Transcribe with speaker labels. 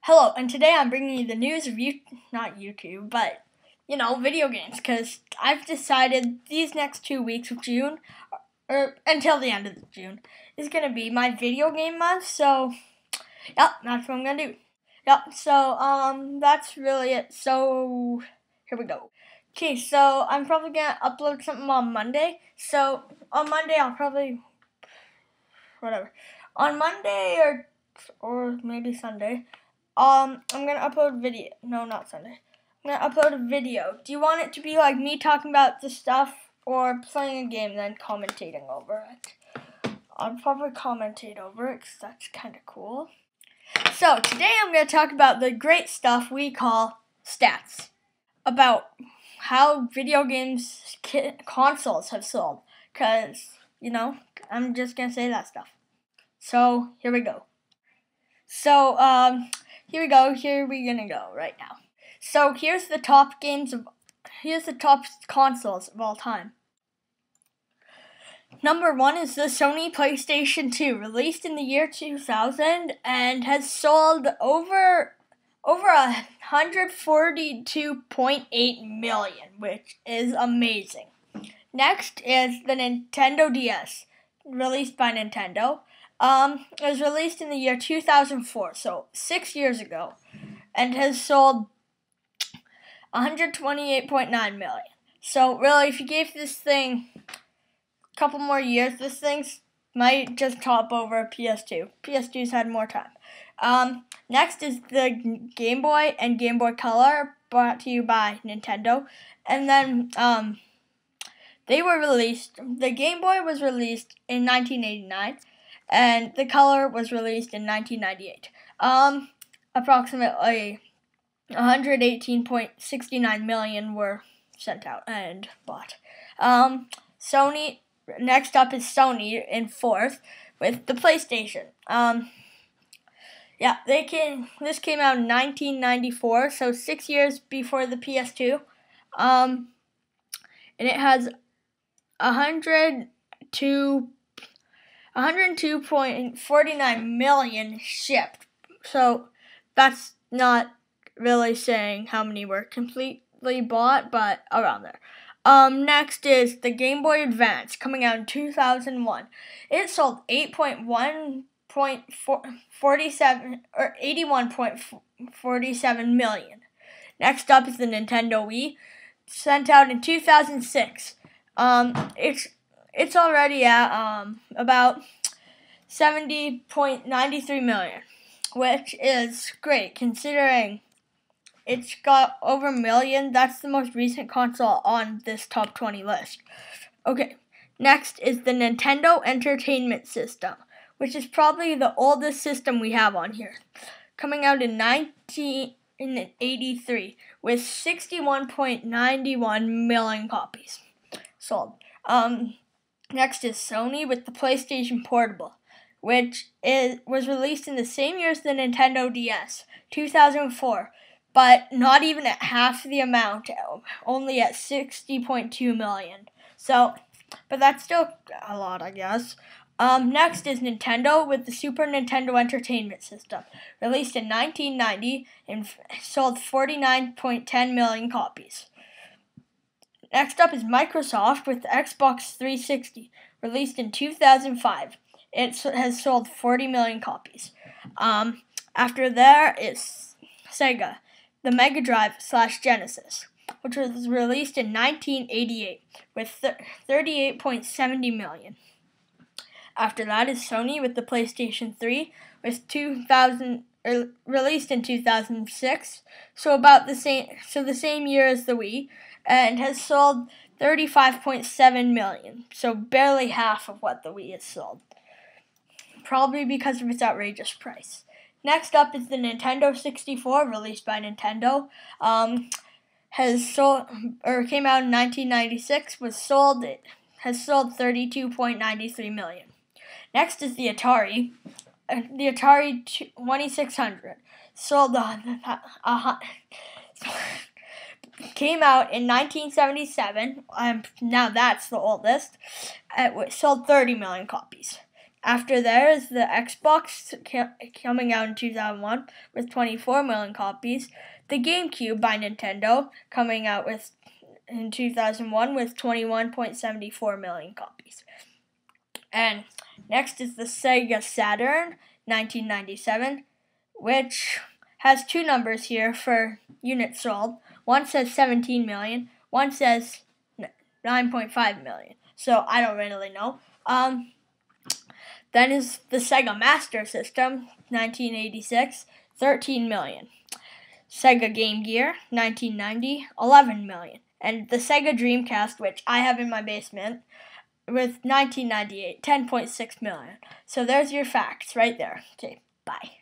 Speaker 1: Hello, and today I'm bringing you the news of not YouTube, but, video games, because I've decided these next 2 weeks of June, or until the end of June, is going to be my video game month, so, yep, that's what I'm going to do. Yep, so, that's really it, so, here we go. Okay, so I'm probably going to upload something on Monday, so, on Monday I'll probably, on Monday or maybe Sunday, I'm gonna upload video. No, not Sunday. I'm gonna upload a video. Do you want it to be like me talking about the stuff or playing a game then commentating over it? I'll probably commentate over it because that's kind of cool. So today I'm gonna talk about the great stuff we call stats. About how video games consoles have sold. Because, I'm just gonna say that stuff. So here we go. So, here we're gonna go right now. So here's the top consoles of all time. Number 1 is the Sony PlayStation 2, released in the year 2000 and has sold over 142.8 million, which is amazing. Next is the Nintendo DS, released by Nintendo. It was released in the year 2004, so 6 years ago, and has sold 128.9 million. So really, if you gave this thing a couple more years, this thing might just top over PS2. PS2's had more time. Next is the Game Boy and Game Boy Color, brought to you by Nintendo. And then they were released. The Game Boy was released in 1989. And the Color was released in 1998. Approximately 118.69 million were sent out and bought. Sony, next up is Sony in 4th with the PlayStation. This came out in 1994, so 6 years before the PS2. And it has 102.49 million shipped. So that's not really saying how many were completely bought, but around there. Next is the Game Boy Advance, coming out in 2001. It sold 81.47 million. Next up is the Nintendo Wii, sent out in 2006. It's already at about 70.93 million, which is great considering it's got over a million. That's the most recent console on this top 20 list. Okay, next is the Nintendo Entertainment System, which is probably the oldest system we have on here, coming out in 1983 with 61.91 million copies sold. Next is Sony with the PlayStation Portable, which was released in the same year as the Nintendo DS, 2004, but not even at half the amount, only at 60.2 million. So, but that's still a lot, I guess. Next is Nintendo with the Super Nintendo Entertainment System, released in 1990 and sold 49.10 million copies. Next up is Microsoft with the Xbox 360, released in 2005. It has sold 40 million copies. After there is Sega, the Mega Drive / Genesis, which was released in 1988 with 38.70 million. After that is Sony with the PlayStation 3, with released in 2006, so the same year as the Wii, and has sold 35.7 million, so barely half of what the Wii has sold. Probably because of its outrageous price. Next up is the Nintendo 64, released by Nintendo. Came out in 1996. Has sold 32.93 million. Next is the Atari. The Atari 2600 sold came out in 1977. Now that's the oldest. It sold 30 million copies. After there is the Xbox coming out in 2001 with 24 million copies. The GameCube by Nintendo coming out in 2001 with 21.74 million copies. And next is the Sega Saturn 1997, which has two numbers here for units sold. One says 17 million, one says 9.5 million. So I don't really know. Then is the Sega Master System 1986, 13 million. Sega Game Gear 1990, 11 million. And the Sega Dreamcast, which I have in my basement, with 1998, 10.6 million. So there's your facts right there. Okay, bye.